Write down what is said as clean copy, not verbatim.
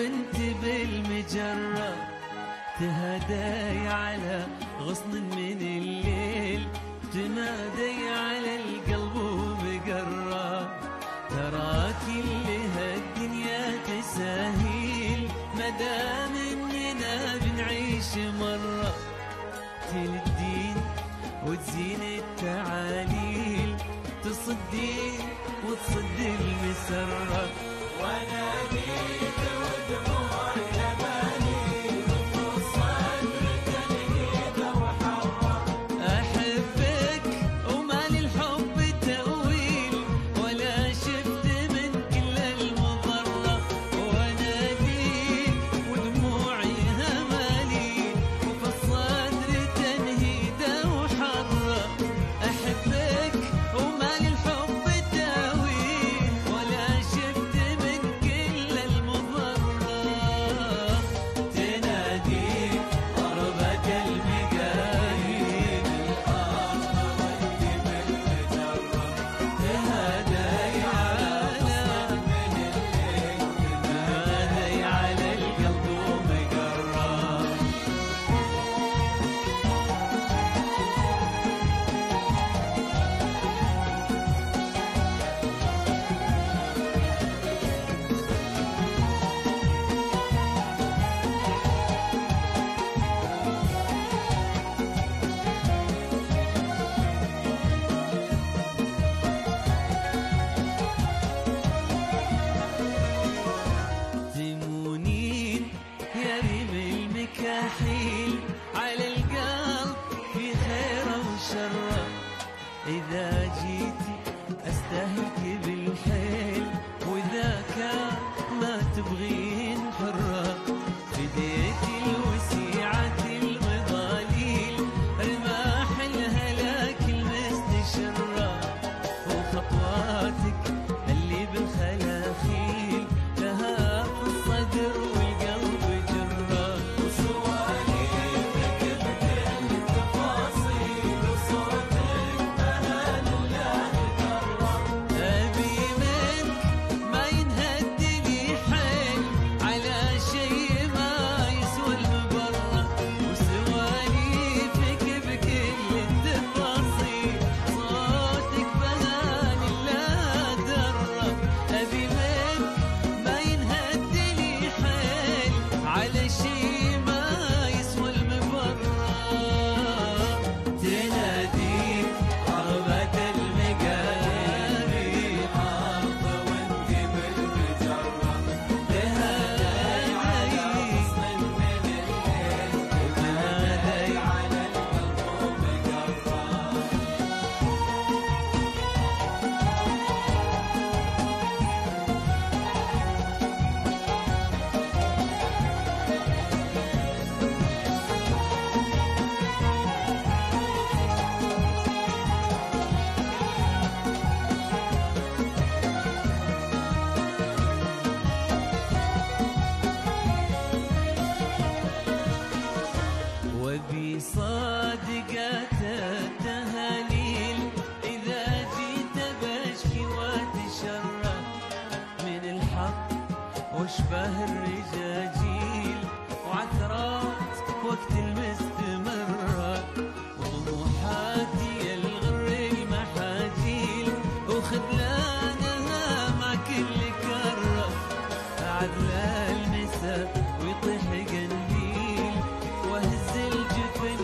وانت بالمجرة تهدي على غصن من الليل، تنادي على القلب ومقرة. ترى كل هالدنيا تساهيل مدام اننا بنعيش مرة. تلدين وتزين التعاليل، تصدين وتصد المسرة. وانا جيت ودموع لباني نص صدر تنهيد وحرة. احبك وما للحب تأويل، ولا شفت من كل المضرة. وانا جيت ودموعي هماليل، وفي الصدر تنهيد وحرة. احبك وما للحب تأويل، ولا شفت من كل المضرة. تناديك قربك المقاييد، الأرض وانت بالمجرة. تهدي على من الليل، تهدي على القلب ومقرة. تمونين يا ريم المكاحيل على القلب في خيره وشره. إذا جيتي أستهلك بالحيل، وإذا كان ما تبغين حرة. فديك الوسيعة المضاليل، رماح الهلاك المستشرة. وخطواتك اللي بالخلاخيل، لها في الصدر والقلب جرة. وسواليفك بكل التفاصيل، وصوتك مهل الله درة. أبي منك ما ينهد لي حيل، على شي ما يسوى المبرة. وسواليفك بكل التفاصيل، صوتك بهان الله درة. أبي منك ما ينهد لي حيل، على شي ما يسوى المبرة. تناديك قربك المقاييد، الأرض وانت بالمجرة. تهدي على غصن من الليل، تهدي على القلب ومقرة. وبي صادقات التهاليل، إذا جيت بشكي واتشرى. من الحق واشبه الرجاجيل، وعثرات وقت المستمرة. وطموحاتي الغر المحاجيل، وخذلانها مع كل كرة. عدل المسا ويطيح قنديل، وهز الجفن